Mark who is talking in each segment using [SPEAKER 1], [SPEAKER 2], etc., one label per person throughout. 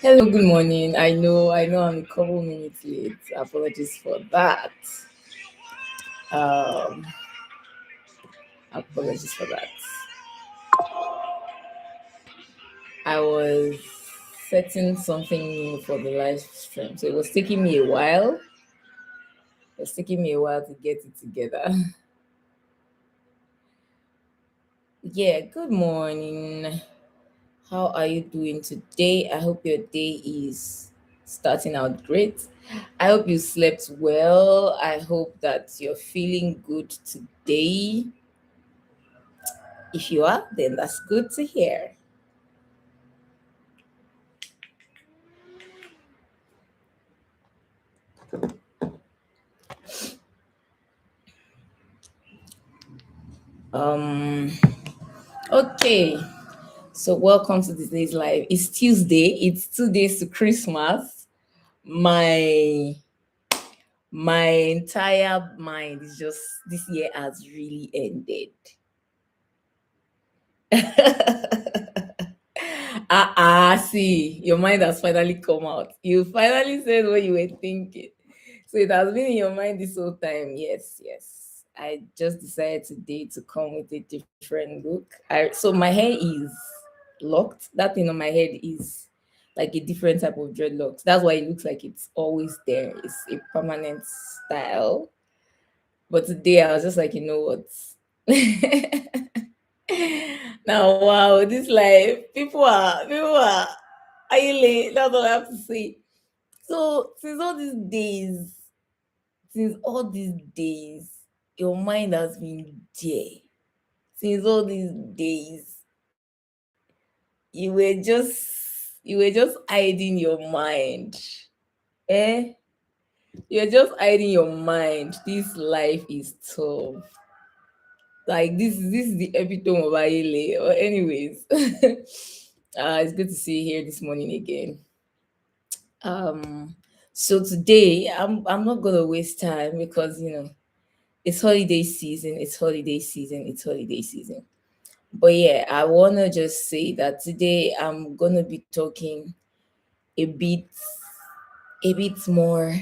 [SPEAKER 1] Hello, good morning. I know I'm a couple minutes late. Apologies for that. Um, Apologies for that. I was setting something new for the live stream, so it was taking me a while. It was taking me a while to get it together. Yeah, good morning. How are you doing today? I hope your day is starting out great. I hope you slept well. I hope that you're feeling good today. If you are, then that's good to hear. Um, okay. So welcome to today's live. It's Tuesday. It's 2 days to Christmas. My my entire mind is just this year has really ended. See, your mind has finally come out. You finally said what you were thinking. So it has been in your mind this whole time. Yes, yes. I just decided today to come with a different look. So my hair is locked. That thing on my head is like a different type of dreadlocks. That's why it looks like it's always there. It's a permanent style. But today I was just like, you know what? Now, wow, this life, people are you late? That's all I have to say. So since all these days, your mind has been there. Since all these days, you were just hiding your mind. Eh? You're just hiding your mind. This life is tough. Like this is the epitome of Aile. Or anyways, it's good to see you here this morning again. Um, so today I'm not gonna waste time because it's holiday season. It's holiday season. It's holiday season. But yeah, I wanna just say that today I'm gonna be talking a bit a bit more.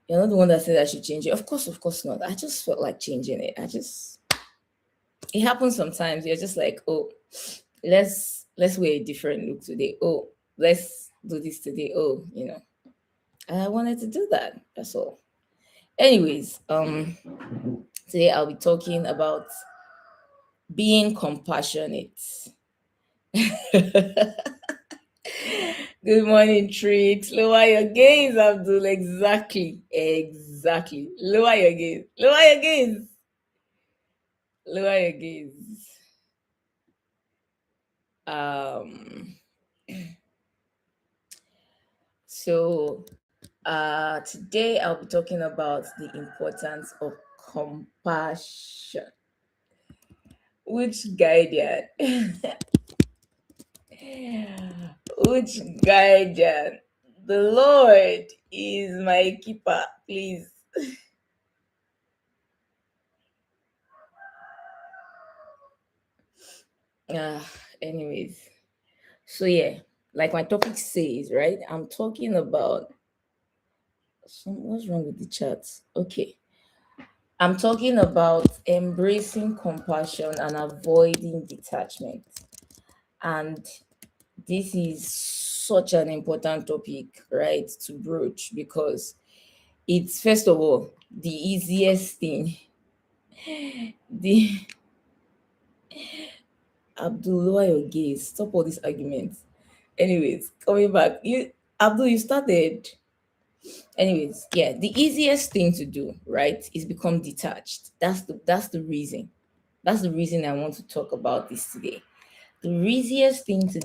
[SPEAKER 1] You're not the one that said I should change it. Of course not. I just felt like changing it. It happens sometimes. You're just like, oh, let's wear a different look today. Oh, let's do this today. Oh, and I wanted to do that. That's all. Anyways, today I'll be talking about being compassionate. Good morning, Tricks. Lower your gaze, Abdul. Exactly. Exactly. Lower your gaze. Lower your gaze. Lower your gaze. Um so today I'll be talking about the importance of compassion. Which guardian? Which guardian? The Lord is my keeper, please. Anyways, so yeah, like my topic says, right? I'm talking about what's wrong with the chat? Okay, I'm talking about embracing compassion and avoiding detachment, and this is such an important topic, right, to broach because it's first of all the easiest thing. The Abdul, lower your gaze. Stop all these arguments. Anyways, coming back, Abdul, you started. Anyways, yeah, the easiest thing to do, right, is become detached. That's the reason. That's the reason I want to talk about this today. The easiest thing to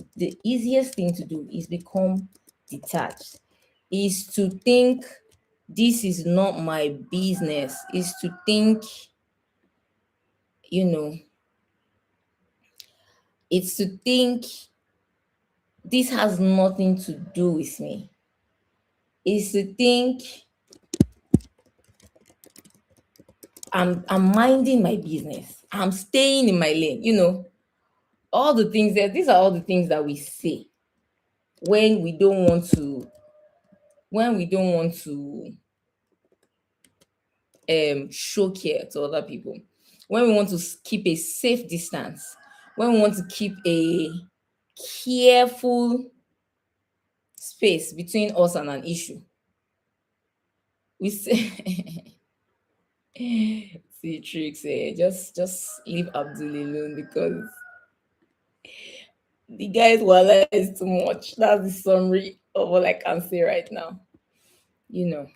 [SPEAKER 1] do is become detached. Is to think this is not my business. Is to think, you know, it's to think this has nothing to do with me. Is to think I'm minding my business. I'm staying in my lane. All the things that these are all the things that we say. when we don't want to when we don't want to show care to other people, when we want to keep a safe distance, when we want to keep a careful space between us and an issue, we say see tricks, just leave Abdul alone because the guy's wala is too much. That's the summary of all I can say right now. You know.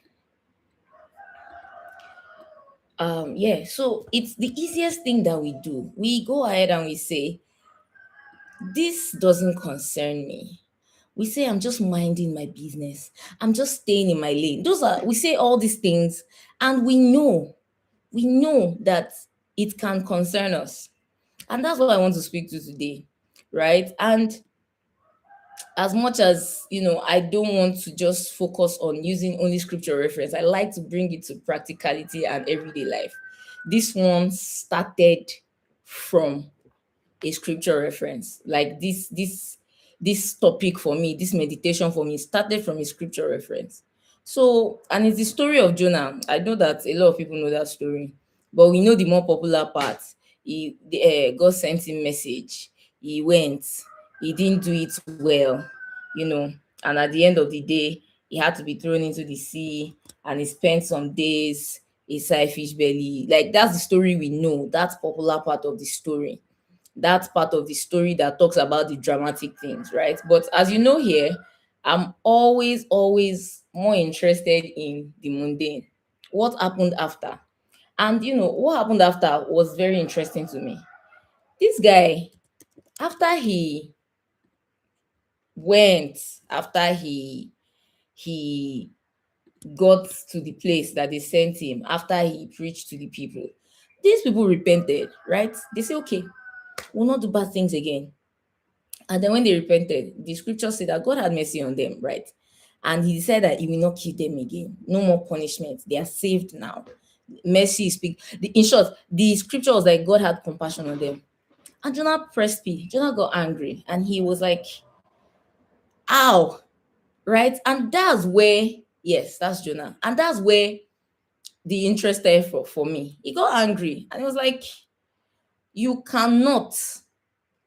[SPEAKER 1] Yeah, so it's the easiest thing that we do. We go ahead and we say, this doesn't concern me. We say, I'm just minding my business. I'm just staying in my lane. We say all these things, and we know that it can concern us. And that's what I want to speak to today, right? And as much as I don't want to just focus on using only scripture reference, I like to bring it to practicality and everyday life. This one started from a scripture reference. Like this topic for me, this meditation for me started from a scripture reference. So, and it's the story of Jonah. I know that a lot of people know that story, but we know the more popular part. God sent him message. He went. He didn't do it well, and at the end of the day, he had to be thrown into the sea, and he spent some days inside fish belly. Like, that's the story we know. That's popular part of the story. That's part of the story that talks about the dramatic things, right? But as you know here, I'm always more interested in the mundane. What happened after? And what happened after was very interesting to me. This guy, after he went, after he got to the place that they sent him, after he preached to the people, these people repented, right? They say, okay, we'll not do bad things again. And then when they repented, the scripture said that God had mercy on them, right? And he said that he will not kill them again. No more punishment. They are saved now. Mercy speak. In short, the scripture was like God had compassion on them. And Jonah pressed P. Jonah got angry and he was like, ow, right? And that's where, yes, that's Jonah. And that's where the interest there for me. He got angry and he was like, you cannot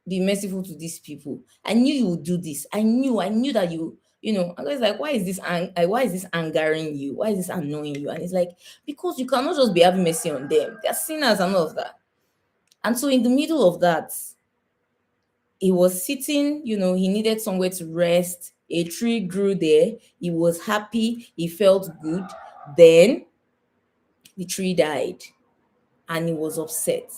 [SPEAKER 1] be merciful to these people. I knew you would do this. I knew that I was like, why is this angering you? Why is this annoying you? And it's like, because you cannot just be having mercy on them. They're sinners and all of that. And so in the middle of that, he was sitting, he needed somewhere to rest. A tree grew there. He was happy. He felt good. Then the tree died and he was upset.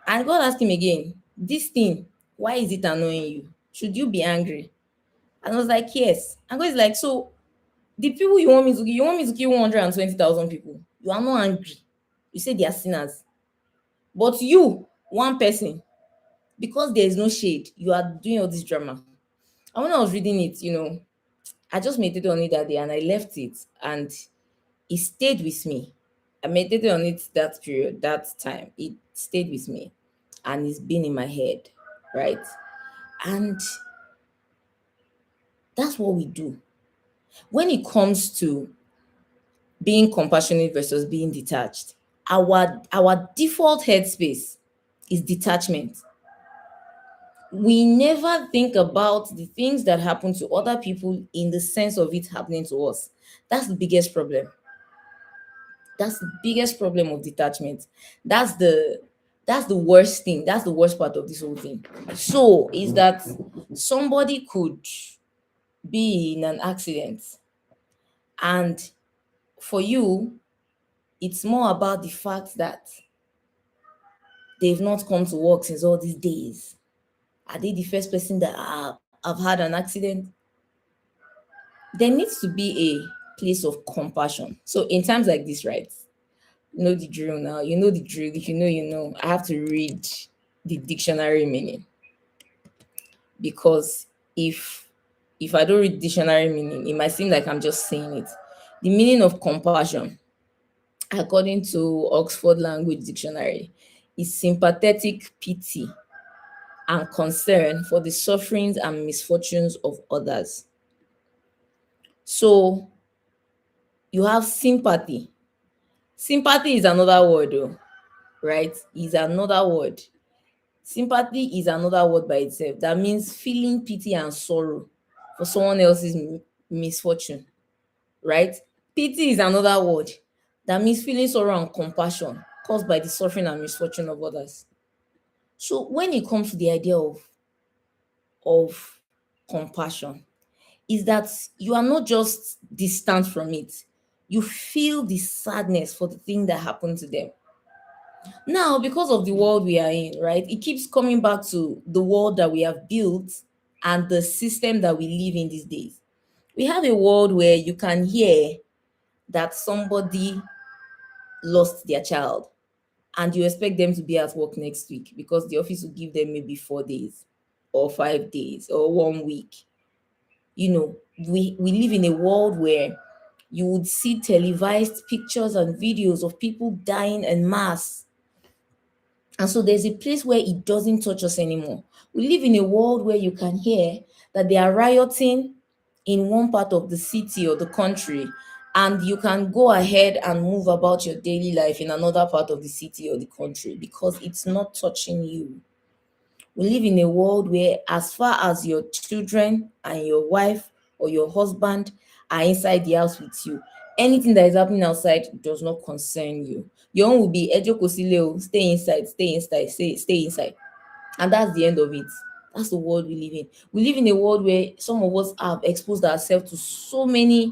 [SPEAKER 1] And God asked him again, this thing, why is it annoying you? Should you be angry? And I was like, yes. And God is like, so the people you want me to kill 120,000 people. You are not angry. You say they are sinners. But you, one person, because there is no shade, you are doing all this drama. And when I was reading it, I just meditated on it that day and I left it and it stayed with me. I meditated on it that period, that time. It stayed with me and it's been in my head, right? And that's what we do. When it comes to being compassionate versus being detached, our default headspace is detachment. We never think about the things that happen to other people in the sense of it happening to us. That's the biggest problem. That's the biggest problem of detachment. That's the worst thing. That's the worst part of this whole thing. So is that somebody could be in an accident, and for you, it's more about the fact that they've not come to work since all these days. Are they the first person that have had an accident? There needs to be a place of compassion. So in times like this, right? You know the drill now. You know the drill. If you know, you know. I have to read the dictionary meaning, because if I don't read dictionary meaning, it might seem like I'm just saying it. The meaning of compassion, according to Oxford Language Dictionary, is sympathetic pity and concern for the sufferings and misfortunes of others. So you have sympathy. Sympathy is another word, though, right? Is another word. Sympathy is another word by itself. That means feeling pity and sorrow for someone else's misfortune, right? Pity is another word. That means feeling sorrow and compassion caused by the suffering and misfortune of others. So when it comes to the idea of compassion, is that you are not just distant from it. You feel the sadness for the thing that happened to them. Now, because of the world we are in, right, it keeps coming back to the world that we have built and the system that we live in these days. We have a world where you can hear that somebody lost their child and you expect them to be at work next week because the office will give them maybe 4 days or 5 days or 1 week. We live in a world where you would see televised pictures and videos of people dying en masse. And so there's a place where it doesn't touch us anymore. We live in a world where you can hear that they are rioting in one part of the city or the country, and you can go ahead and move about your daily life in another part of the city or the country because it's not touching you. We live in a world where, as far as your children and your wife or your husband are inside the house with you, anything that is happening outside does not concern you. Your own will be Ejo Kosileo, stay inside, stay inside. And that's the end of it. That's the world we live in. We live in a world where some of us have exposed ourselves to so many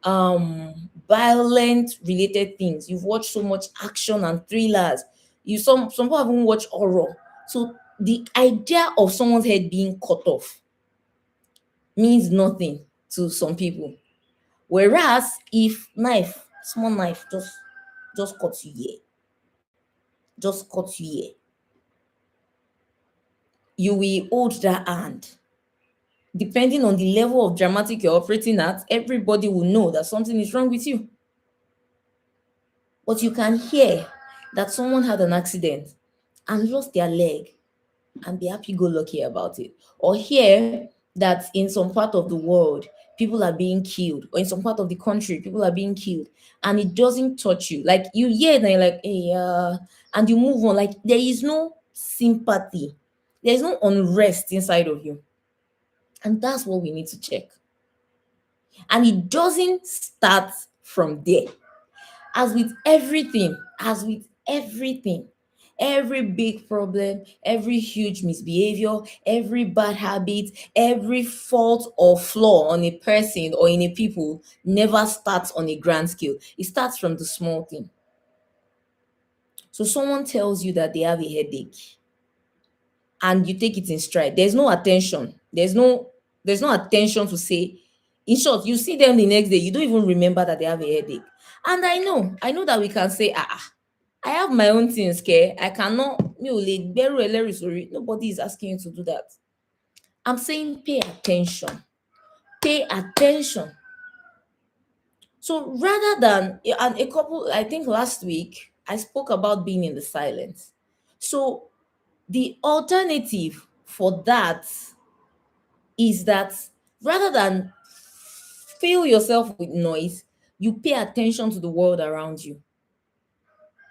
[SPEAKER 1] violent related things. You've watched so much action and thrillers. Some people haven't watched horror. So the idea of someone's head being cut off means nothing to some people. Whereas if small knife just cut you here, just cut you here, you will hold that hand. Depending on the level of dramatic you're operating at, everybody will know that something is wrong with you. But you can hear that someone had an accident and lost their leg and be happy go lucky about it. Or hear that in some part of the world, people are being killed, or in some part of the country, people are being killed, and it doesn't touch you. Like you hear it and you're like, hey, and you move on. Like there is no sympathy, there's no unrest inside of you. And that's what we need to check. And it doesn't start from there. As with everything, every big problem, every huge misbehavior, every bad habit, every fault or flaw on a person or in a people never starts on a grand scale. It starts from the small thing. So someone tells you that they have a headache and you take it in stride. There's no attention. There's no attention to say. In short, you see them the next day, you don't even remember that they have a headache. And I know that we can say, I have my own things, okay? I cannot, sorry. Nobody is asking you to do that. I'm saying pay attention. Pay attention. So rather than, and I think last week, I spoke about being in the silence. So the alternative for that is that rather than fill yourself with noise, you pay attention to the world around you.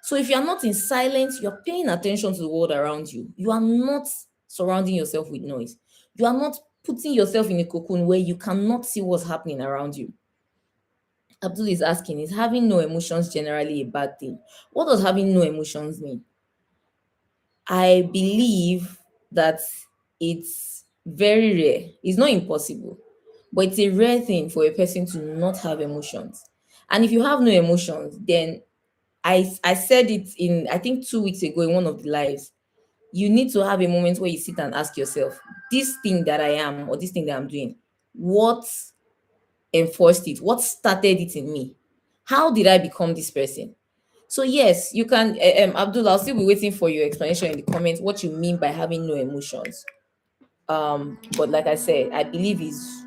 [SPEAKER 1] So if you're not in silence, you're paying attention to the world around you. You are not surrounding yourself with noise. You are not putting yourself in a cocoon where you cannot see what's happening around you. Abdul is asking, is having no emotions generally a bad thing? What does having no emotions mean? I believe that it's very rare. It's not impossible, but it's a rare thing for a person to not have emotions. And if you have no emotions, then I said it in, I think 2 weeks ago in one of the lives. You need to have a moment where you sit and ask yourself, this thing that I am or this thing that I'm doing, what enforced it? What started it in me? How did I become this person? So yes, you can, Abdul, I'll still be waiting for your explanation in the comments what you mean by having no emotions. But like I said, I believe it's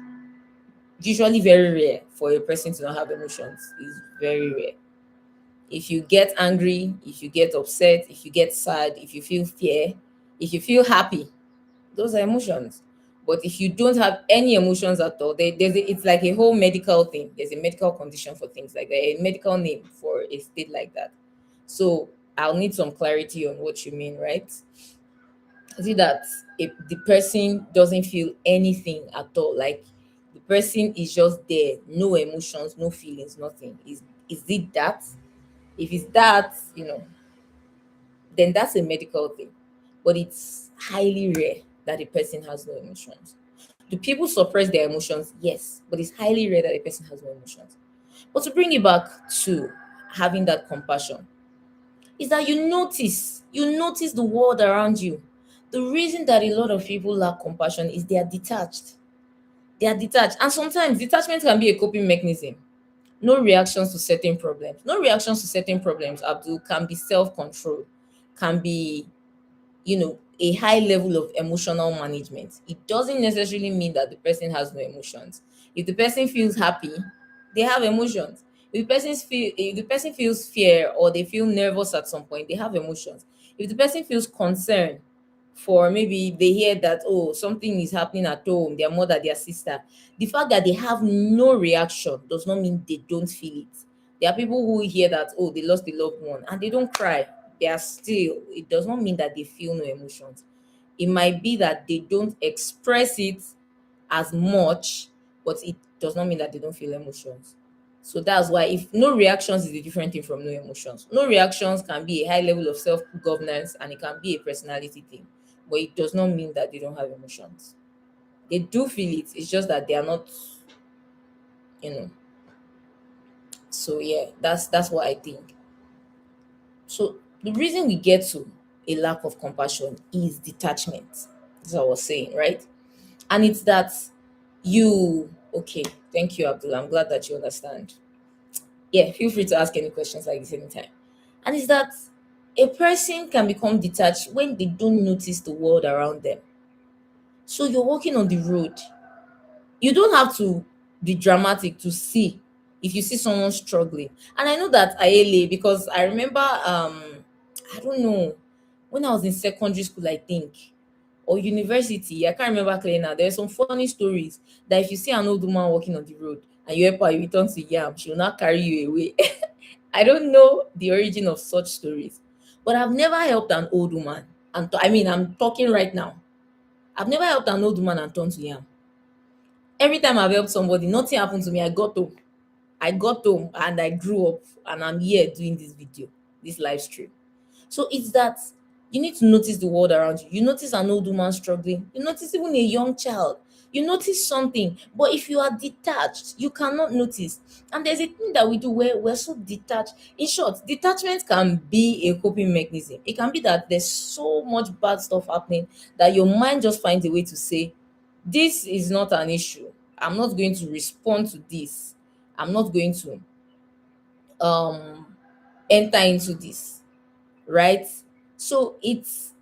[SPEAKER 1] usually very rare for a person to not have emotions. It's very rare. If you get angry, if you get upset, if you get sad, if you feel fear, if you feel happy, Those are emotions. But if you don't have any emotions at all, it's like a whole medical thing. There's a medical condition for things like that, a medical name for a state like that. So I'll need some clarity on what you mean, right? Is it that if the person doesn't feel anything at all, like the person is just there, no emotions, no feelings, nothing? Is it that? If it's that, then that's a medical thing. But it's highly rare that a person has no emotions. Do people suppress their emotions? Yes, but it's highly rare that a person has no emotions. But to bring it back to having that compassion, is that you notice the world around you. The reason that a lot of people lack compassion is they are detached. They are detached. And sometimes detachment can be a coping mechanism. No reactions to certain problems. No reactions to certain problems, Abdul, can be self-control, can be a high level of emotional management. It doesn't necessarily mean that the person has no emotions. If the person feels happy, they have emotions. If the person feels fear or they feel nervous at some point, they have emotions. If the person feels concern for, maybe they hear that, oh, something is happening at home, their mother, their sister, the fact that they have no reaction does not mean they don't feel it. There are people who hear that, oh, they lost a loved one, and they don't cry. They are still, it does not mean that they feel no emotions. It might be that they don't express it as much, but it does not mean that they don't feel emotions. So that's why, if no reactions is a different thing from no emotions. No reactions can be a high level of self governance, and it can be a personality thing, but it does not mean that they don't have emotions. They do feel it. It's just that they are not, you know. So yeah, that's what I think. So the reason we get to a lack of compassion is detachment. As I was saying, right? And it's that okay, thank you, Abdul. I'm glad that you understand. Yeah, feel free to ask any questions like this anytime. And it's that a person can become detached when they don't notice the world around them. So you're walking on the road. You don't have to be dramatic to see if you see someone struggling. And I know that Ayele, because I remember, I don't know, when I was in secondary school, I think, or university, I can't remember clearly now. There's some funny stories that if you see an old woman walking on the road and you help her, you return to yam, she will not carry you away. I don't know the origin of such stories, but I've never helped an old woman. And I mean, I'm talking right now. I've never helped an old woman and turned to yam. Every time I've helped somebody, nothing happened to me. I got home and I grew up, and I'm here doing this video, this live stream. So it's that you need to notice the world around you. You notice an old woman struggling. You notice even a young child. You notice something. But if you are detached, you cannot notice. And there's a thing that we do where we're so detached. In short, detachment can be a coping mechanism. It can be that there's so much bad stuff happening that your mind just finds a way to say, this is not an issue. I'm not going to respond to this. I'm not going to um enter into this, right? So it's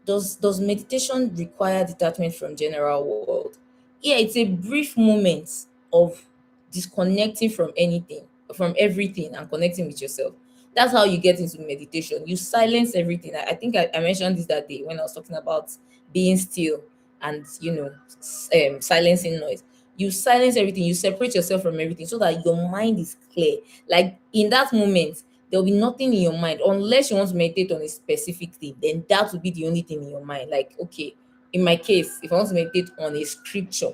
[SPEAKER 1] does meditation require detachment from general world? Yeah, it's a brief moment of disconnecting from anything, from everything, and connecting with yourself. That's how you get into meditation. You silence everything. I think I mentioned this that day when I was talking about being still and silencing noise. You silence everything. You separate yourself from everything so that your mind is clear. Like in that moment, there'll be nothing in your mind unless you want to meditate on a specific thing. Then that will be the only thing in your mind. Like, okay, in my case, if I want to meditate on a scripture,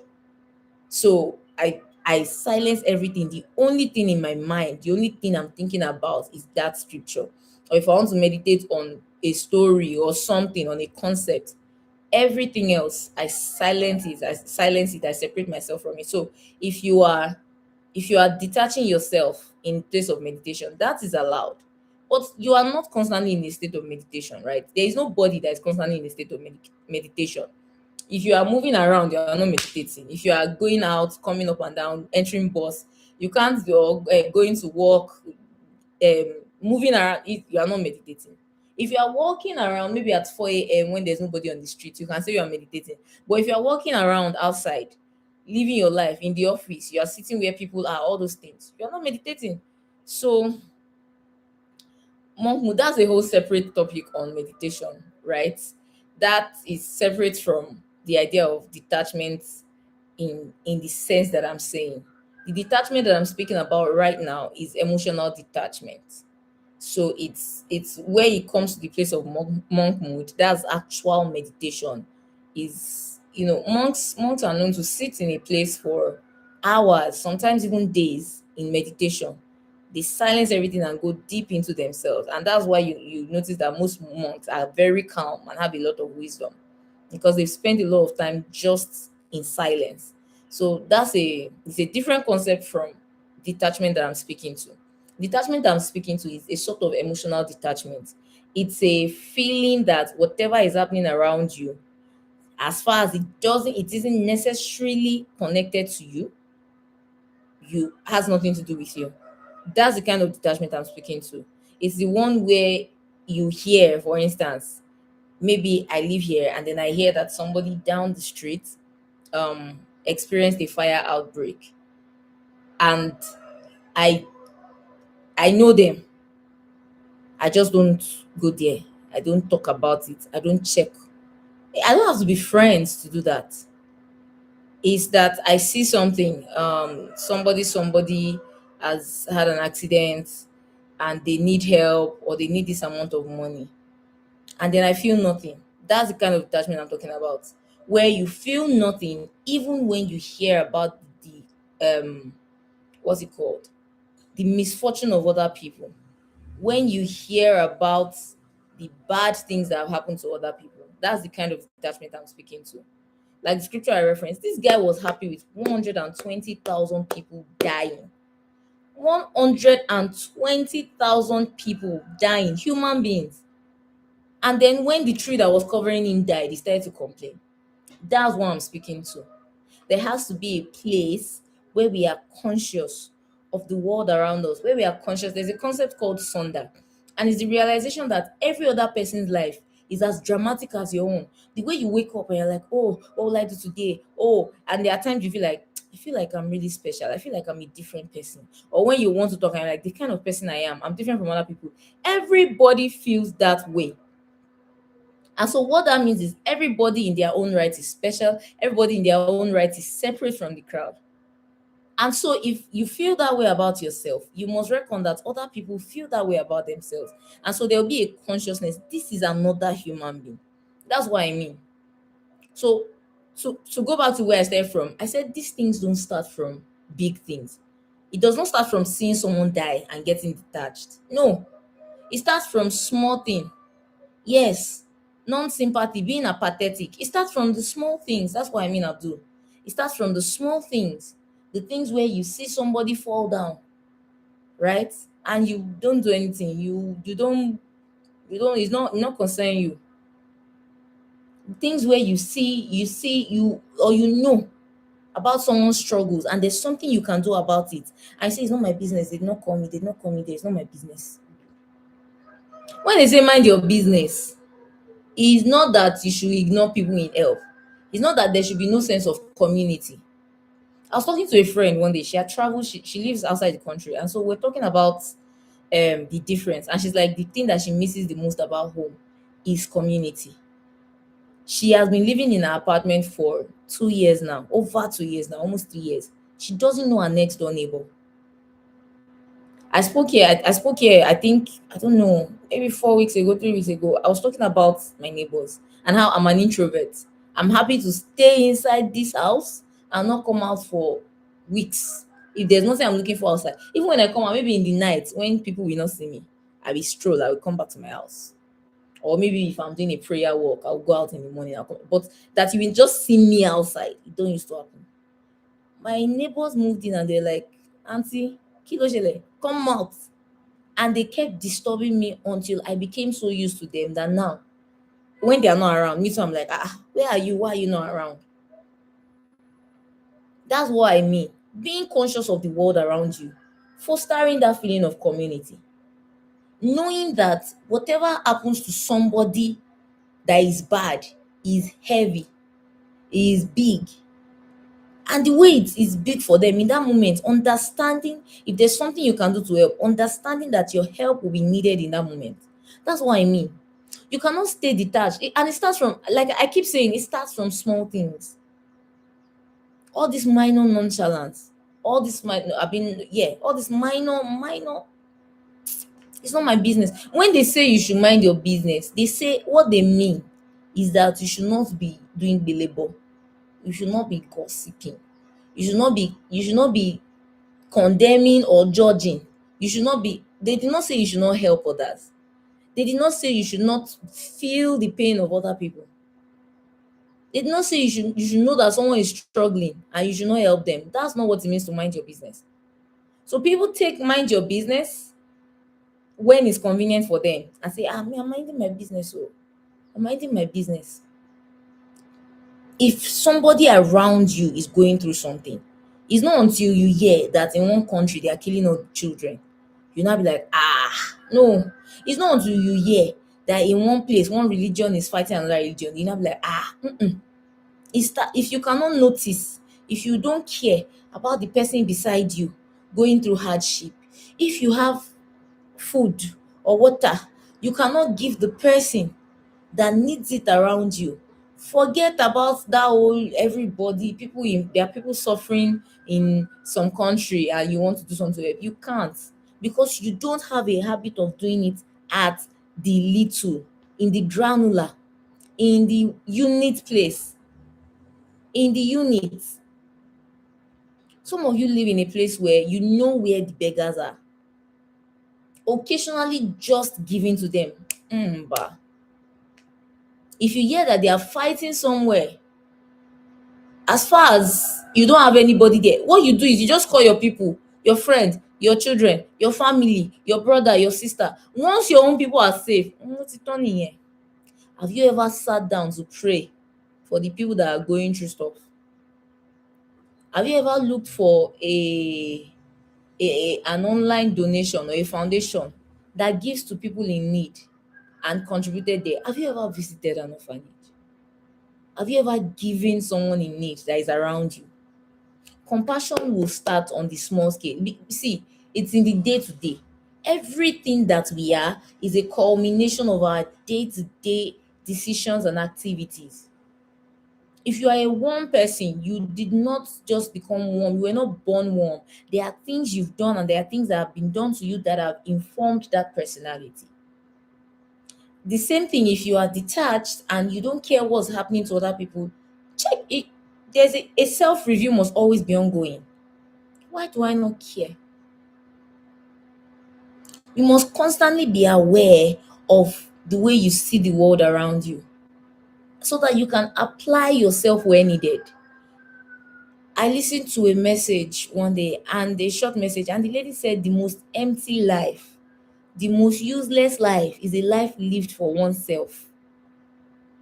[SPEAKER 1] so I silence everything. The only thing in my mind, the only thing I'm thinking about is that scripture. Or if I want to meditate on a story or something, on a concept, everything else I separate myself from it. So if you are if you are detaching yourself in place of meditation, that is allowed. But you are not constantly in a state of meditation, right? There is nobody that is constantly in a state of meditation. If you are moving around, you are not meditating. If you are going out, coming up and down, entering bus, you can't be going to work, moving around, you are not meditating. If you are walking around, maybe at 4 a.m. when there's nobody on the street, you can say you are meditating. But if you are walking around outside, living your life in the office, you are sitting where people are, all those things, you are not meditating. So, monkhood, that's a whole separate topic on meditation, right? That is separate from the idea of detachment in the sense that I'm saying. The detachment that I'm speaking about right now is emotional detachment. So it's where it comes to the place of monk mode. That's actual meditation. Is monks are known to sit in a place for hours, sometimes even days in meditation. They silence everything and go deep into themselves, and that's why you notice that most monks are very calm and have a lot of wisdom, because they've spent a lot of time just in silence. So it's a different concept from detachment that I'm speaking to. Detachment that I'm speaking to is a sort of emotional detachment. It's a feeling that whatever is happening around you, as far as it isn't necessarily connected to you, you has nothing to do with you. That's the kind of detachment I'm speaking to. It's the one where you hear, for instance, maybe I live here and then I hear that somebody down the street experienced a fire outbreak, and I I know them. I just don't go there. I don't talk about it. I don't check. I don't have to be friends to do that. Is that I see something, somebody has had an accident and they need help, or they need this amount of money, and then I feel nothing. That's the kind of detachment I'm talking about, where you feel nothing even when you hear about the what's it called, the misfortune of other people. When you hear about the bad things that have happened to other people, that's the kind of detachment I'm speaking to. Like the scripture I referenced, this guy was happy with 120,000 people dying. 120,000 people dying, human beings. And then when the tree that was covering him died, he started to complain. That's what I'm speaking to. There has to be a place where we are conscious of the world around us, where we are conscious. There's a concept called sonder, and it's the realization that every other person's life is as dramatic as your own. The way you wake up and you're like, oh, what will I do today? Oh, and there are times you feel like, I feel like I'm really special. I feel like I'm a different person. Or when you want to talk and you're like, the kind of person I am, I'm different from other people. Everybody feels that way. And so what that means is everybody in their own right is special. Everybody in their own right is separate from the crowd. And so if you feel that way about yourself, you must reckon that other people feel that way about themselves. And so there'll be a consciousness. This is another human being. That's what I mean. So to go back to where I started from, I said these things don't start from big things. It does not start from seeing someone die and getting detached. No, it starts from small thing. Yes, non-sympathy, being apathetic. It starts from the small things. That's what I mean, Abdul. It starts from the small things, the things where you see somebody fall down, right? And you don't do anything. You don't. It's not concerning you. Things where you or you know about someone's struggles, and there's something you can do about it. I say it's not my business. They did not call me. They did not call me there. It's not my business. When they say mind your business, it's not that you should ignore people in help. It's not that there should be no sense of community. I was talking to a friend one day. She had traveled. She lives outside the country, and so we're talking about the difference. And she's like, the thing that she misses the most about home is community. She has been living in her apartment for 2 years now, over 2 years now, almost 3 years. She doesn't know her next door neighbor. I spoke here, I think, I don't know, maybe 4 weeks ago, 3 weeks ago. I was talking about my neighbors and how I'm an introvert. I'm happy to stay inside this house and not come out for weeks. If there's nothing I'm looking for outside, even when I come out, maybe in the night when people will not see me, I will stroll, I will come back to my house. Or maybe if I'm doing a prayer walk, I'll go out in the morning. I'll come. But that you will just see me outside, it don't used to happen. My neighbors moved in and they're like, Auntie, kilo shele, come out. And they kept disturbing me until I became so used to them that now, when they are not around, me too, I'm like, where are you? Why are you not around? That's what I mean. Being conscious of the world around you, fostering that feeling of community, knowing that whatever happens to somebody that is bad is heavy, is big, and the weight is big for them in that moment. Understanding if there's something you can do to help, understanding that your help will be needed in that moment. That's what I mean. You cannot stay detached. And it starts from, like I keep saying, it starts from small things. All this minor nonchalance, all this minor, all this minor, it's not my business. When they say you should mind your business, they say what they mean is that you should not be doing the labor. You should not be gossiping. You should not be condemning or judging. You should not be, they did not say you should not help others. They did not say you should not feel the pain of other people. They did not say you should know that someone is struggling and you should not help them. That's not what it means to mind your business. So people take mind your business when it's convenient for them and say, me, I'm minding my business. Oh, I'm minding my business. If somebody around you is going through something, it's not until you hear that in one country they are killing all children, you now be like, no. It's not until you hear that in one place one religion is fighting another religion, you now be like, it's that if you cannot notice, if you don't care about the person beside you going through hardship, if you have food or water, you cannot give the person that needs it around you. Forget about that whole everybody. There are people suffering in some country and you want to do something to help. You can't, because you don't have a habit of doing it at the little, in the granular, in the unit place, in the unit. Some of you live in a place where you know where the beggars are. Occasionally just giving to them. Bah. If you hear that they are fighting somewhere, as far as you don't have anybody there, what you do is you just call your people, your friend, your children, your family, your brother, your sister. Once your own people are safe, what's it turn in here? Have you ever sat down to pray for the people that are going through stuff? Have you ever looked for an online donation or a foundation that gives to people in need and contributed there? Have you ever visited an orphanage? Have you ever given someone in need that is around you? Compassion will start on the small scale. See, it's in the day to day. Everything that we are is a culmination of our day to day decisions and activities. If you are a warm person, you did not just become warm, you were not born warm. There are things you've done and there are things that have been done to you that have informed that personality. The same thing if you are detached and you don't care what's happening to other people, check it. There's a self review must always be ongoing. Why do I not care? You must constantly be aware of the way you see the world around you so that you can apply yourself where needed. I listened to a message one day, and a short message, and the lady said the most empty life, the most useless life is a life lived for oneself.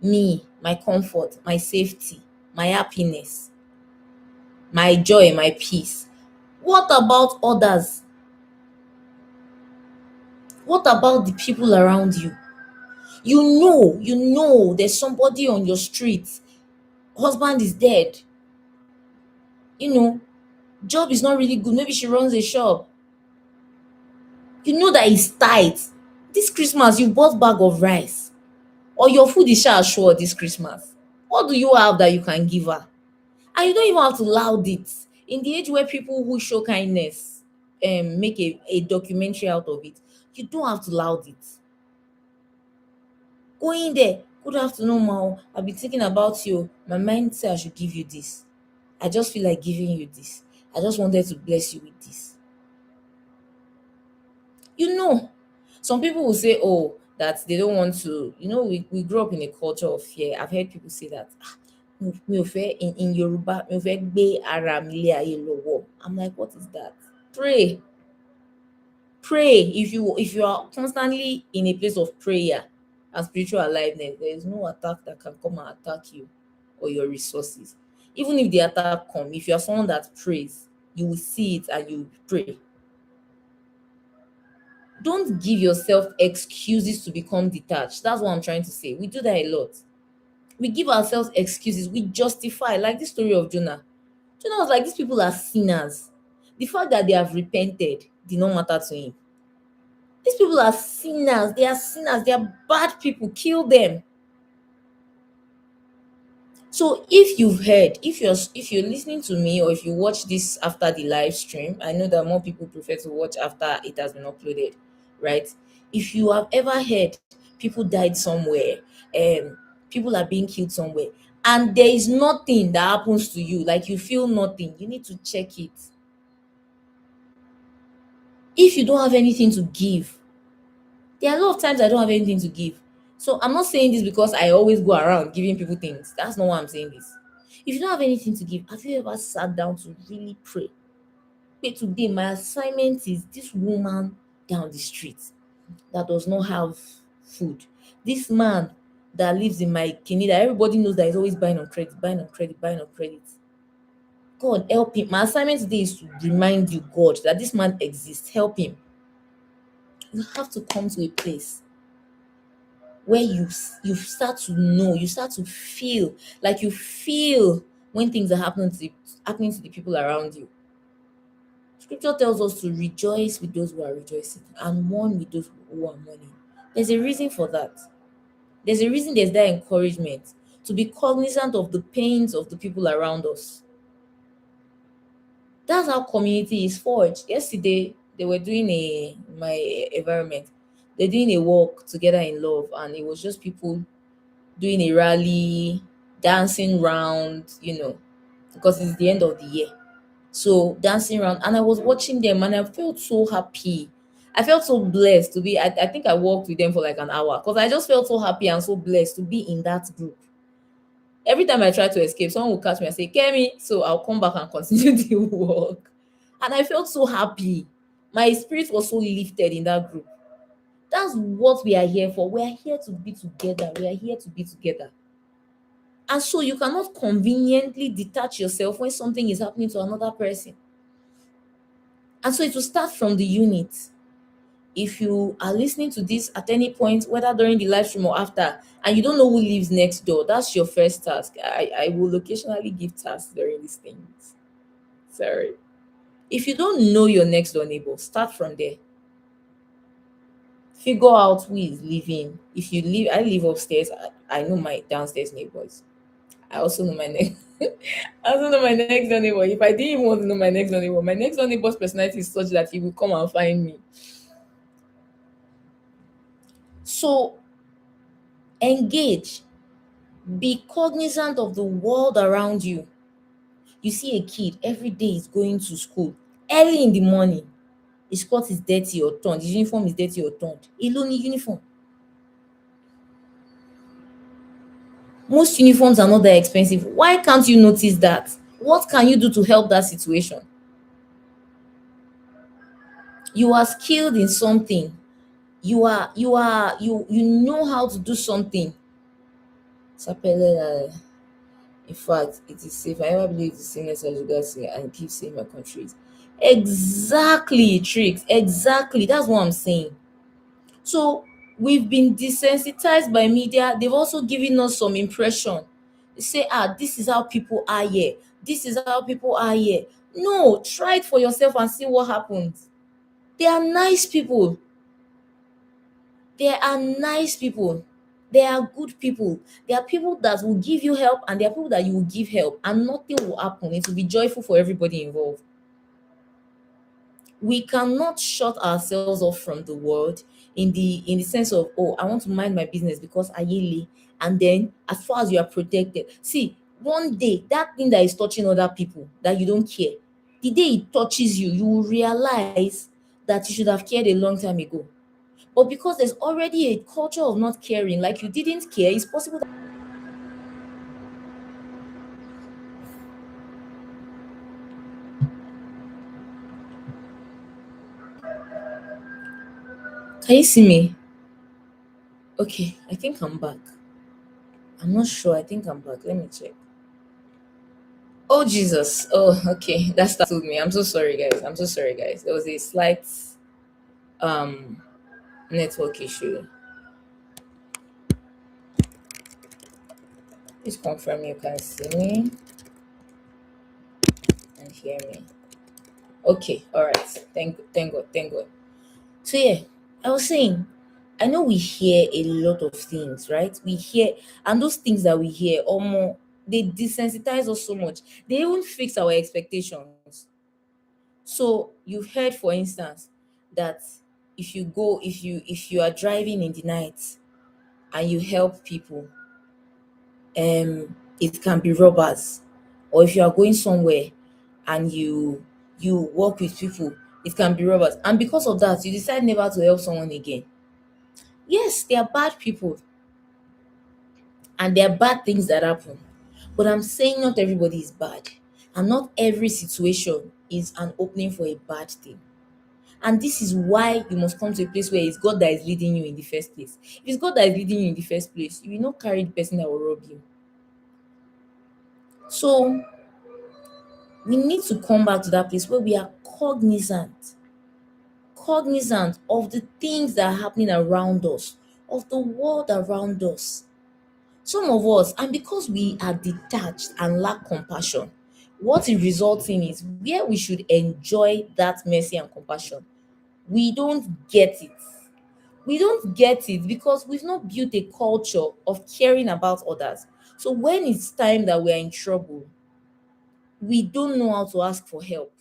[SPEAKER 1] Me, my comfort, my safety, my happiness, my joy, my peace. What about others? What about the people around you? You know there's somebody on your street, husband is dead, you know, job is not really good, maybe she runs a shop. You know that it's tight. This Christmas you bought bag of rice, or your food is sha assured this Christmas. What do you have that you can give her? And you don't even have to loud it. In the age where people who show kindness make a documentary out of it, you don't have to loud it. Go in there, good afternoon ma, I've been thinking about you, my mind say I should give you this. I just feel like giving you this. I just wanted to bless you with this. You know, some people will say, oh, that they don't want to, we grew up in a culture of fear. I've heard people say that, mi ò fẹ́, in Yoruba, mi ò fẹ́ gbé ara mi lé ayé lọ́wọ́. I'm like, what is that? Pray. Pray. If you are constantly in a place of prayer and spiritual aliveness, there is no attack that can come and attack you or your resources. Even if the attack come, if you are someone that prays, you will see it and you will pray. Don't give yourself excuses to become detached. That's what I'm trying to say. We do that a lot. We give ourselves excuses. We justify, like the story of Jonah. Jonah was like, these people are sinners. The fact that they have repented did not matter to him. These people are sinners. They are sinners. They are bad people. Kill them. So if you've heard, if you're listening to me, or if you watch this after the live stream, I know that more people prefer to watch after it has been uploaded, right? If you have ever heard people died somewhere, people are being killed somewhere, and there is nothing that happens to you, like you feel nothing, you need to check it. If you don't have anything to give, there are a lot of times I don't have anything to give. So I'm not saying this because I always go around giving people things. That's not why I'm saying this. If you don't have anything to give, have you ever sat down to really pray? Pray today, my assignment is this woman down the street that does not have food. This man that lives in my kidney that everybody knows that is always buying on credit, buying on credit, buying on credit. God help him. My assignment today is to remind you, God, that this man exists. Help him. You have to come to a place where you start to know, you start to feel, like you feel when things are happening to the people around you. Scripture tells us to rejoice with those who are rejoicing and mourn with those who are mourning. There's a reason for that. There's a reason there's that encouragement to be cognizant of the pains of the people around us. That's how community is forged. Yesterday, they were doing my environment. They're doing a walk together in love, and it was just people doing a rally, dancing round, because it's the end of the year. So dancing around, and I was watching them, and I felt so happy. I felt so blessed to be. I think I walked with them for like an hour because I just felt so happy and so blessed to be in that group. Every time I try to escape, someone will catch me and say, Kemi. So I'll come back and continue the walk. And I felt so happy. My spirit was so lifted in that group. That's what we are here for. We are here to be together. We are here to be together. And so you cannot conveniently detach yourself when something is happening to another person. And so it will start from the unit. If you are listening to this at any point, whether during the live stream or after, and you don't know who lives next door, that's your first task. I will occasionally give tasks during these things. Sorry. If you don't know your next door neighbor, start from there. Figure out who is living. If you live, I live upstairs. I know my downstairs neighbors. I also know my next. I also know my next door neighbor. If I didn't even want to know my next door neighbor's personality is such that he will come and find me. So engage. Be cognizant of the world around you. You see a kid every day is going to school early in the morning. His coat is dirty or torn. His uniform is dirty or torn. Alone uniform. Most uniforms are not that expensive. Why can't you notice that? What can you do to help that situation? You are skilled in something. You know how to do something. Sapele, in fact, it is safe. I never believe the sameness as regards and keep saying my countries. Exactly, tricks. Exactly. That's what I'm saying. So we've been desensitized by media. They've also given us some impression. They say, this is how people are here. This is how people are here. No, try it for yourself and see what happens. They are nice people. They are nice people. They are good people. There are people that will give you help, and there are people that you will give help, and nothing will happen. It will be joyful for everybody involved. We cannot shut ourselves off from the world in the sense of, oh, I want to mind my business because I yele, and then as far as you are protected. See, one day that thing that is touching other people that you don't care, the day it touches you, you will realize that you should have cared a long time ago. But because there's already a culture of not caring, like you didn't care, it's possible that. Can you see me? Okay, I think I'm back. I'm not sure. I think I'm back. Let me check. Oh Jesus. Oh, okay. That startled me. I'm so sorry, guys. I'm so sorry, guys. There was a slight um network issue. Please confirm you can see me and hear me. Okay, all right. Thank God, thank God. So yeah. I was saying, I know we hear a lot of things, right? We hear, and those things that we hear, or more, they desensitize us so much. They even fix our expectations. So you've heard, for instance, that if you are driving in the night and you help people, it can be robbers. Or if you are going somewhere and you work with people, it can be robbers. And because of that, you decide never to help someone again. Yes, they are bad people and there are bad things that happen. But I'm saying not everybody is bad. And not every situation is an opening for a bad thing. And this is why you must come to a place where it's God that is leading you in the first place. If it's God that is leading you in the first place, you will not carry the person that will rob you. So we need to come back to that place where we are cognizant of the things that are happening around us, of the world around us. Some of us, and because we are detached and lack compassion, what it results in is where we should enjoy that mercy and compassion, we don't get it. We don't get it because we've not built a culture of caring about others. So when it's time that we're in trouble, we don't know how to ask for help.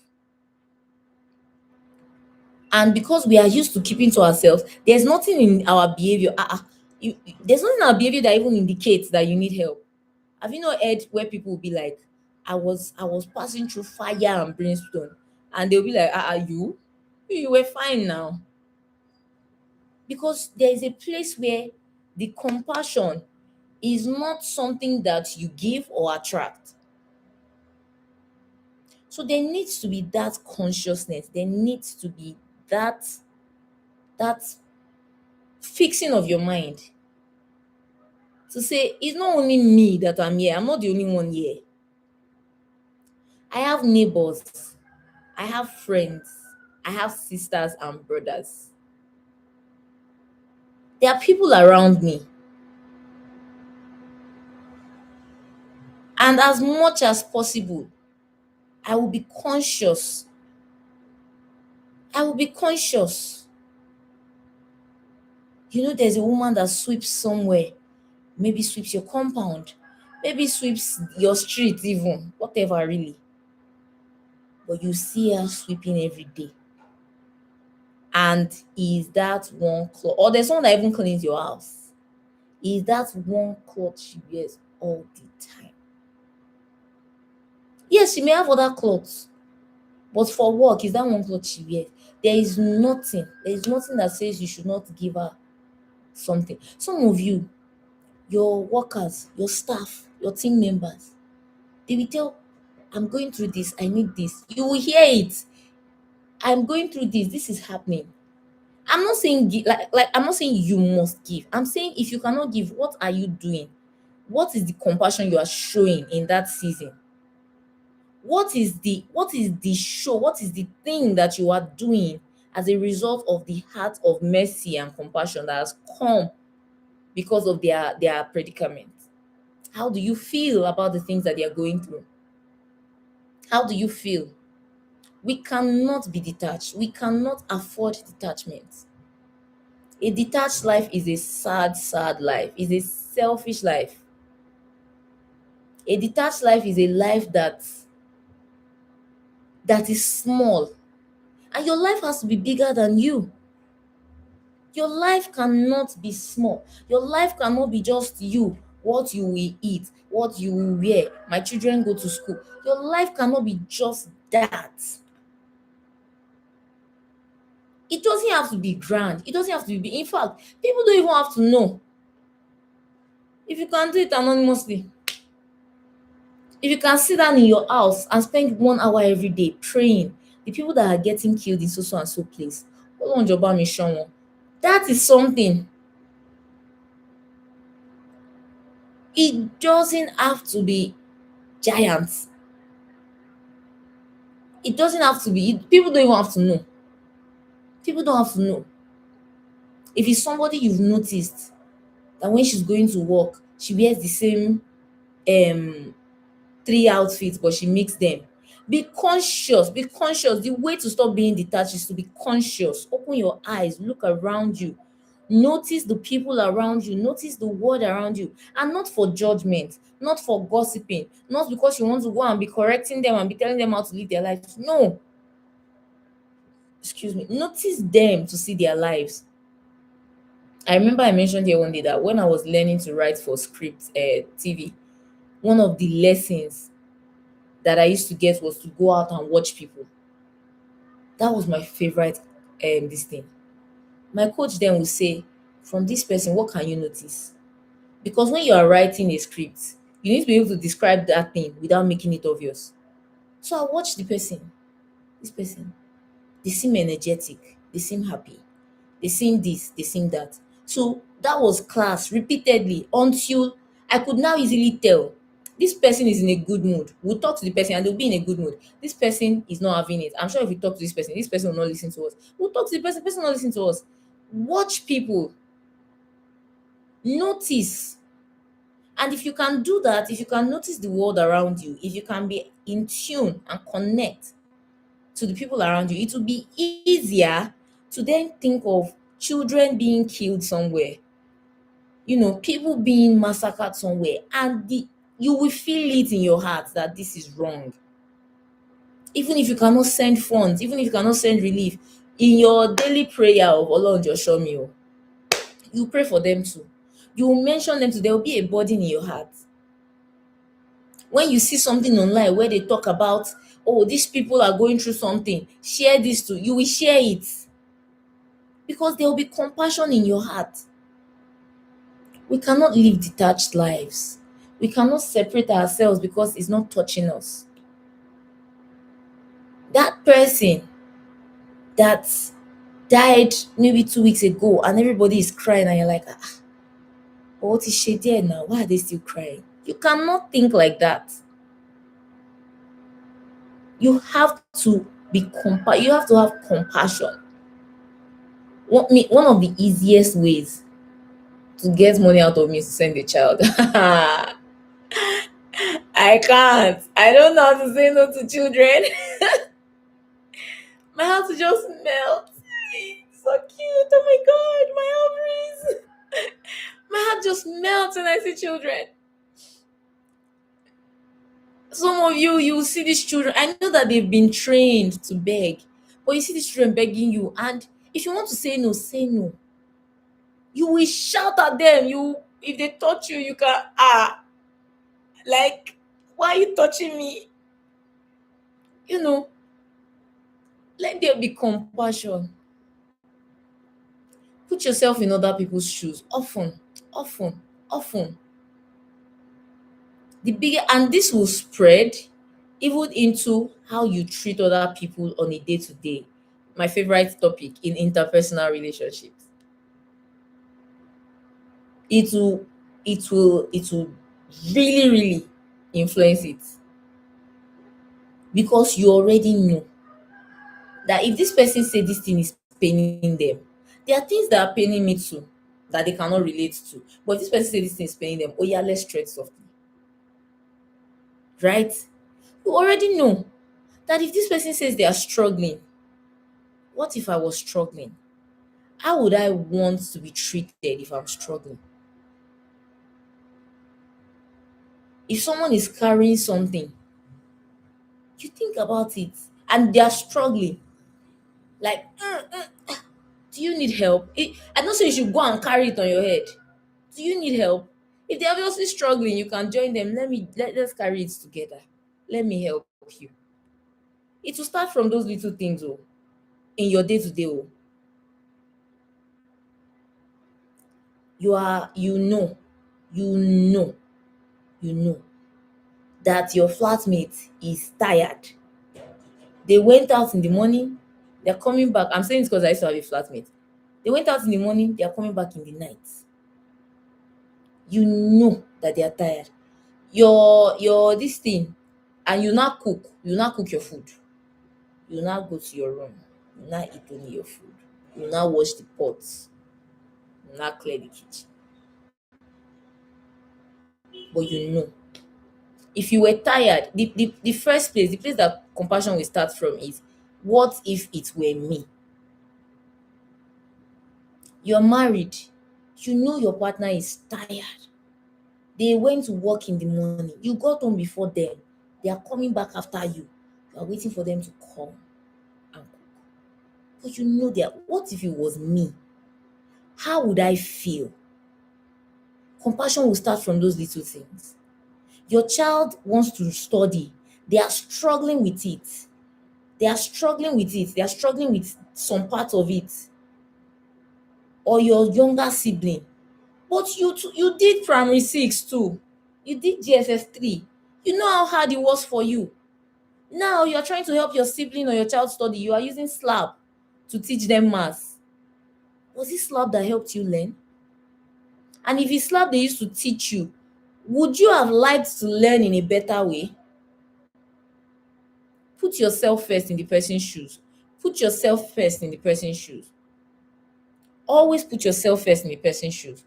[SPEAKER 1] And because we are used to keeping to ourselves, there's nothing in our behavior. There's nothing in our behavior that even indicates that you need help. Have you not heard where people will be like, I was passing through fire and brimstone, and they'll be like, you were fine now. Because there is a place where the compassion is not something that you give or attract. So there needs to be that consciousness. There needs to be that fixing of your mind to say it's not only me that I'm here. I'm not the only one here. I have neighbors. I have friends. I have sisters and brothers. There are people around me. And as much as possible, I will be conscious. I will be conscious. You know, there's a woman that sweeps somewhere, maybe sweeps your compound, maybe sweeps your street, even, whatever, really. But you see her sweeping every day. And is that one cloth, or there's someone that even cleans your house? Is that one cloth she wears all the time? Yes, she may have other clothes, but for work, is that one cloth she wears? There is nothing that says you should not give her something. Some of you, your workers, your staff, your team members, they will tell, I'm going through this, I need this. You will hear it. I'm going through this, this is happening. I'm not saying like I'm not saying you must give. I'm saying if you cannot give, what are you doing? What is the compassion you are showing in that season? What is the show? What is the thing that you are doing as a result of the heart of mercy and compassion that has come because of their predicament? How do you feel about the things that they are going through? How do you feel? We cannot be detached. We cannot afford detachment. A detached life is a sad, sad life. Is a selfish life. A detached life is a life that is small. And your life has to be bigger than you. Your life cannot be small. Your life cannot be just you, what you will eat, what you will wear, my children go to school. Your life cannot be just that. It doesn't have to be grand. It doesn't have to be. In fact, people don't even have to know. If you can do it anonymously, if you can sit down in your house and spend 1 hour every day praying, the people that are getting killed in so and so place, Ọlọ́run jọ̀ọ́ bá mi ṣọ́ wọn. That is something. It doesn't have to be giants. It doesn't have to be. People don't even have to know. People don't have to know. If it's somebody you've noticed that when she's going to work, she wears the same 3 outfits, but she mix them. Be conscious, be conscious. The way to stop being detached is to be conscious. Open your eyes, look around you. Notice the people around you, notice the world around you, and not for judgment, not for gossiping, not because you want to go and be correcting them and be telling them how to live their lives. No, excuse me. Notice them to see their lives. I remember I mentioned here one day that when I was learning to write for script TV, one of the lessons that I used to get was to go out and watch people. That was my favorite this thing. My coach then would say, from this person, what can you notice? Because when you are writing a script, you need to be able to describe that thing without making it obvious. So I watched the person, this person. They seem energetic, they seem happy, they seem this, they seem that. So that was class repeatedly until I could now easily tell this person is in a good mood. We'll talk to the person and they'll be in a good mood. This person is not having it. I'm sure if we talk to this person will not listen to us. We'll talk to the person will not listen to us. Watch people, notice. And if you can do that, if you can notice the world around you, if you can be in tune and connect to the people around you, it will be easier to then think of children being killed somewhere, people being massacred somewhere, and you will feel it in your heart that this is wrong. Even if you cannot send funds, even if you cannot send relief, in your daily prayer of Olorun just show me, you pray for them too. You will mention them too. There will be a burden in your heart. When you see something online where they talk about, oh, these people are going through something, share this too. You will share it because there will be compassion in your heart. We cannot live detached lives. We cannot separate ourselves because it's not touching us. That person that died maybe 2 weeks ago and everybody is crying and you're like, but what is she there now? Why are they still crying? You cannot think like that. You have to you have to have compassion. One of the easiest ways to get money out of me is to send a child. I can't. I don't know how to say no to children. My heart will just melt. It's so cute. Oh my god, my ovaries. My heart just melts when I see children. Some of you see these children. I know that they've been trained to beg, but you see these children begging you, and if you want to say no, say no. You will shout at them. If they touch you, you can like, why are you touching me? You know, let there be compassion. Put yourself in other people's shoes. Often, often. The bigger, and this will spread even into how you treat other people on a day to day. My favorite topic in interpersonal relationships. It will, it will really, really influence it because you already know that if this person say this thing is paining them, there are things that are paining me too that they cannot relate to. But if this person say this thing is paining them, oh yeah, let's tread softly, right? You already know that if this person says they are struggling, what if I was struggling? How would I want to be treated if I'm struggling? If someone is carrying something, you think about it and they are struggling, like, do you need help? I don't say you should go and carry it on your head. Do you need help? If they're obviously struggling, you can join them. Let's carry it together. Let me help you. It will start from those little things, in your day to day. You know, you know that your flatmate is tired. They went out in the morning, they're coming back. I'm saying this because I used to have a flatmate. They went out in the morning, they are coming back in the night. You know that they are tired. Your this thing, and you now cook your food. You now go to your room, you now eat only your food. You now wash the pots, you now clear the kitchen. But you know, if you were tired, the first place, the place that compassion will start from is, what if it were me? You're married, you know your partner is tired. They went to work in the morning. You got home before them. They are coming back after you. You are waiting for them to come and cook. But you know that, what if it was me? How would I feel? Compassion will start from those little things. Your child wants to study. They are struggling with it. They are struggling with it. They are struggling with some part of it. Or your younger sibling. But you did primary 6 too. You did GSS 3. You know how hard it was for you. Now you're trying to help your sibling or your child study. You are using slap to teach them maths. Was it slap that helped you learn? And if it's slap they used to teach you, would you have liked to learn in a better way? Put yourself first in the person's shoes. Put yourself first in the person's shoes. Always put yourself first in the person's shoes.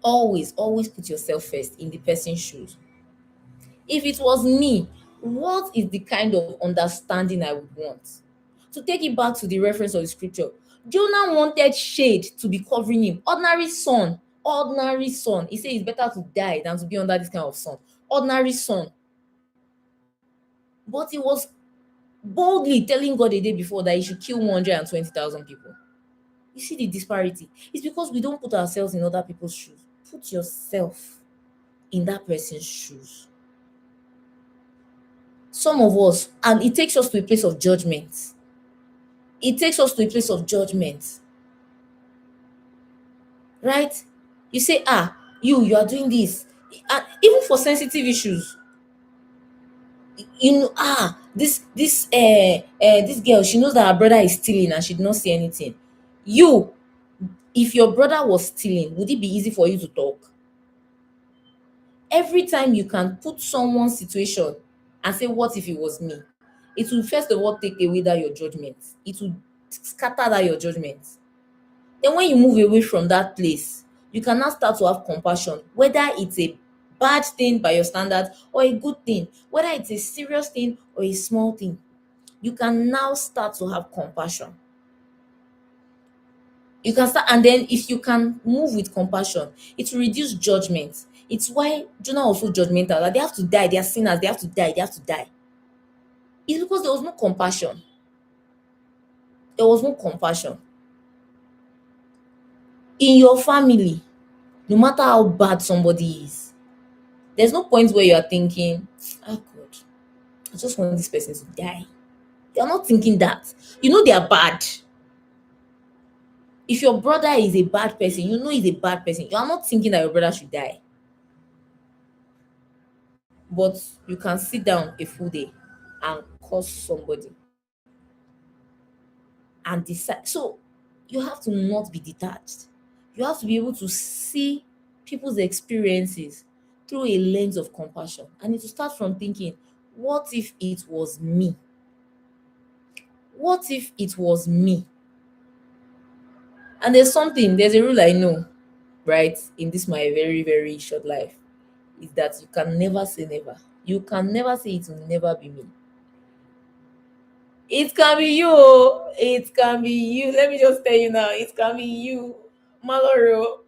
[SPEAKER 1] Always put yourself first in the person's shoes. If it was me, what is the kind of understanding I would want? To take it back to the reference of the scripture, Jonah wanted shade to be covering him. Ordinary sun, ordinary sun. He said it's better to die than to be under this kind of sun. Ordinary sun. But he was boldly telling God a day before that he should kill 120,000 people. You see the disparity? It's because we don't put ourselves in other people's shoes. Put yourself in that person's shoes. Some of us, and it takes us to a place of judgment. It takes us to a place of judgment. Right? You say, you are doing this. And even for sensitive issues, you know, this girl, she knows that her brother is stealing and she did not say anything. You, if your brother was stealing, would it be easy for you to talk? Every time you can put someone's situation and say, what if it was me? It will first of all take away that your judgment. It will scatter that your judgment. Then when you move away from that place, you can now start to have compassion, whether it's a bad thing by your standards or a good thing, whether it's a serious thing or a small thing. You can now start to have compassion. You can start, and then if you can move with compassion, it will reduce judgment. It's why Jonah also judgmental, that they have to die, they are sinners, they have to die, they have to die. It's because there was no compassion. There was no compassion. In your family, no matter how bad somebody is, there's no point where you are thinking, oh God, I just want this person to die. You're not thinking that. You know they are bad. If your brother is a bad person, you know he's a bad person. You are not thinking that your brother should die. But you can sit down a full day and curse somebody and decide. So you have to not be detached. You have to be able to see people's experiences through a lens of compassion. And it will start from thinking, what if it was me? What if it was me? And there's a rule I know, right, in this my very, very short life, is that you can never say never. You can never say it will never be me. It can be you. Oh. It can be you. Let me just tell you now. It can be you, Maloro.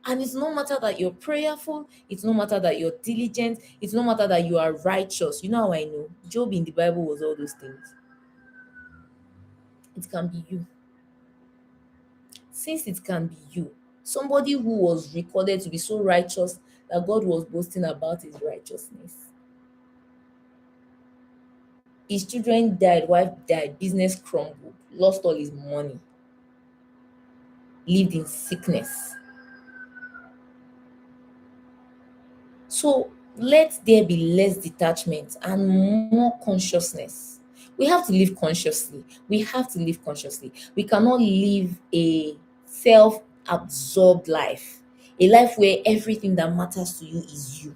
[SPEAKER 1] And it's no matter that you're prayerful. It's no matter that you're diligent. It's no matter that you are righteous. You know how I know? Job in the Bible was all those things. It can be you. Since it can be you, somebody who was recorded to be so righteous that God was boasting about his righteousness. His children died, wife died, business crumbled, lost all his money, lived in sickness. So let there be less detachment and more consciousness. We have to live consciously. We have to live consciously. We cannot live a self-absorbed life, a life where everything that matters to you is you.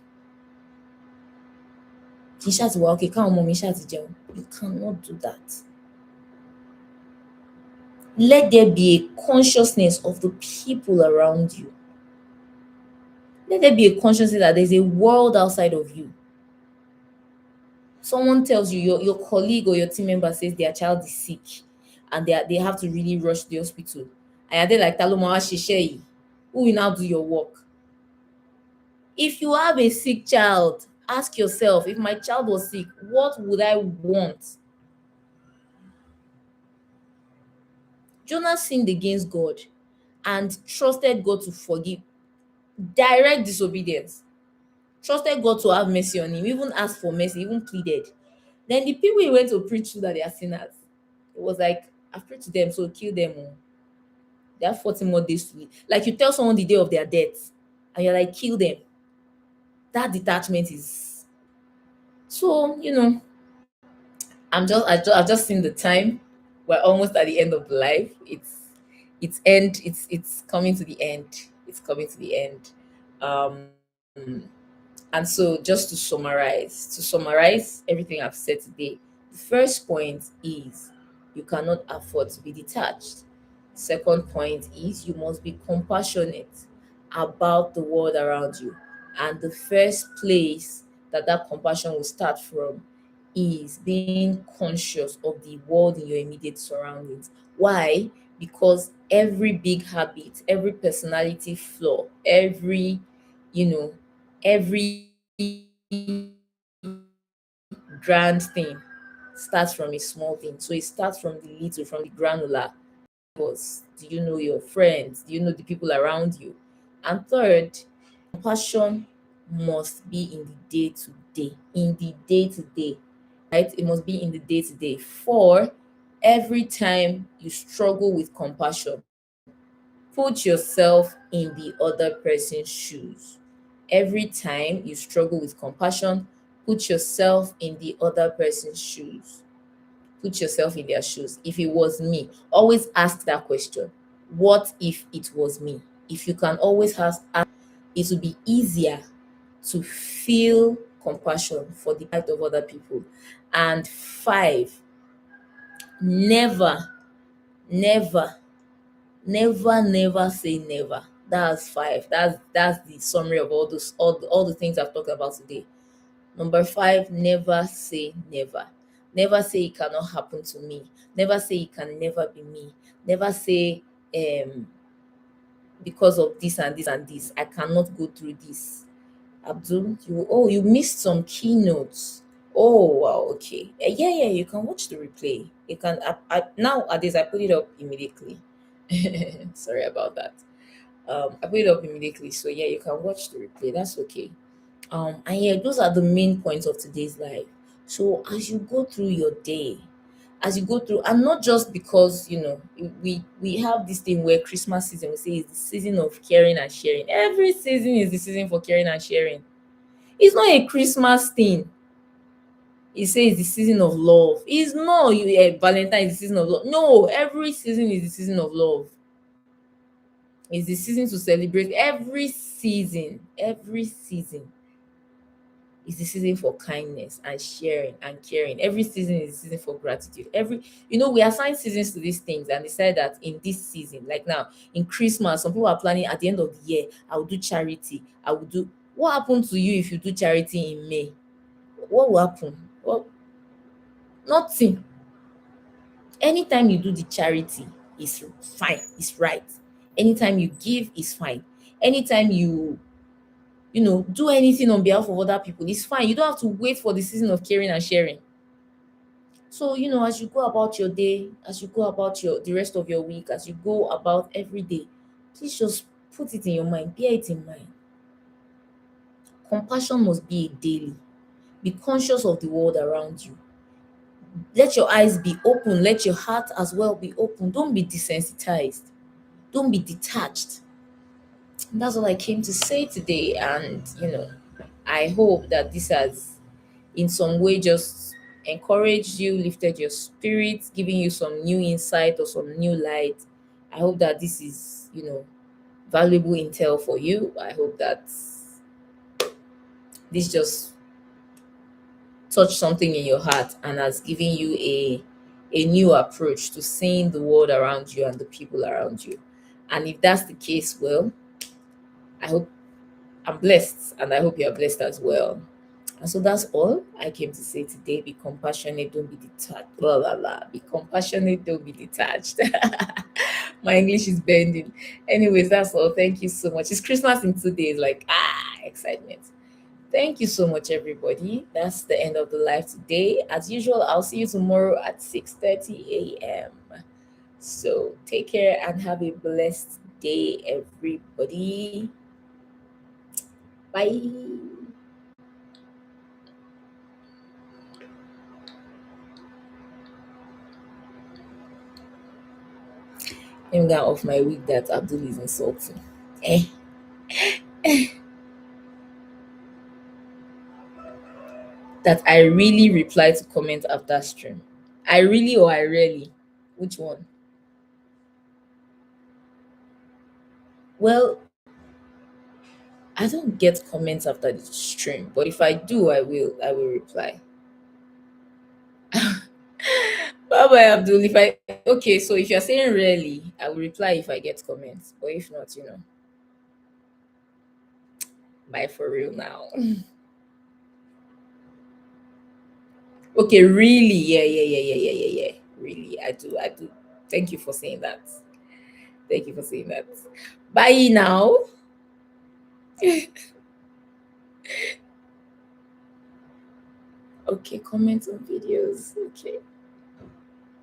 [SPEAKER 1] Okay, come on, you cannot do that. Let there be a consciousness of the people around you. Let there be a consciousness that there's a world outside of you. Someone tells you, your colleague or your team member says their child is sick and they have to really rush to the hospital. And they're like, Taloma Shishay, who will now do your work? If you have a sick child, ask yourself, if my child was sick, what would I want? Jonah sinned against God and trusted God to forgive. Direct disobedience. Trusted God to have mercy on him, even asked for mercy, even pleaded. Then the people he went to preach to that they are sinners, it was like, I've preached to them, so kill them. Oh. They have 40 more days to live. Like you tell someone the day of their death, and you're like, kill them. That detachment is so, I've just seen the time. We're almost at the end of life. It's coming to the end. It's coming to the end. Um and so just to summarize everything I've said today, the first point is you cannot afford to be detached. Second point is you must be compassionate about the world around you. And the first place that compassion will start from is being conscious of the world in your immediate surroundings. Why? Because every big habit, every personality flaw, you know, every grand thing starts from a small thing. So it starts from the little, from the granular. Because do you know your friends? Do you know the people around you? And third, compassion must be in the day to day. In the day to day, right? It must be in the day to day. For every time you struggle with compassion, put yourself in the other person's shoes. Every time you struggle with compassion, put yourself in the other person's shoes. Put yourself in their shoes. If it was me, always ask that question. What if it was me? If you can always ask, it will be easier to feel compassion for the plight of other people. And five, never, never, never say never. That's five. That's the summary of all the things I've talked about today. Number five, never say never. Never say it cannot happen to me. Never say it can never be me. Never say because of this and this and this, I cannot go through this. Abdul, you missed some keynotes. Oh wow, okay. Yeah, you can watch the replay. You can nowadays I put it up immediately. Sorry about that. I put it up immediately. So yeah, you can watch the replay. That's okay. And yeah, those are the main points of today's life. So as you go through your day, as you go through, and not just because we have this thing where Christmas season we say is the season of caring and sharing. Every season is the season for caring and sharing. It's not a Christmas thing. It says the season of love. It's not Valentine is the season of love. No, every season is the season of love. It's the season to celebrate. Every season is the season for kindness and sharing and caring. Every season is the season for gratitude. We assign seasons to these things and decide that in this season, like now in Christmas, some people are planning at the end of the year, I will do charity. I will do What happened to you if you do charity in May? What will happen? Well, nothing. Anytime you do the charity is fine, is right. Anytime you give is fine. Anytime you do anything on behalf of other people, it's fine. You don't have to wait for the season of caring and sharing. So, as you go about your day, as you go about the rest of your week, as you go about every day, please just put it in your mind, bear it in mind. Compassion must be a daily. Be conscious of the world around you. Let your eyes be open, let your heart as well be open. Don't be desensitized, don't be detached. That's all I came to say today. And I hope that this has in some way just encouraged you, lifted your spirits, giving you some new insight or some new light. I hope that this is, valuable intel for you. I hope that this just touched something in your heart and has given you a new approach to seeing the world around you and the people around you. And if that's the case, well, I hope I'm blessed and I hope you're blessed as well. And so that's all I came to say today. Be compassionate, don't be detached. Blah blah blah. Be compassionate, don't be detached. My English is bending. Anyways, that's all. Thank you so much. It's Christmas in 2 days. Like excitement. Thank you so much, everybody. That's the end of the live today. As usual, I'll see you tomorrow at 6:30 a.m. So take care and have a blessed day, everybody. Bye. I'm gonna off my wig that Abdul is insulting. Eh? That I really reply to comment after stream. I really or I rarely? Which one? Well, I don't get comments after the stream, but if I do, I will reply. Bye bye, Abdul. If I okay, so if you're saying rarely, I will reply if I get comments. But if not, bye for real now. Okay, really? Yeah, yeah, yeah, yeah, yeah, yeah, yeah. Really, I do. Thank you for saying that. Thank you for saying that. Bye now. Okay, comment on videos. Okay.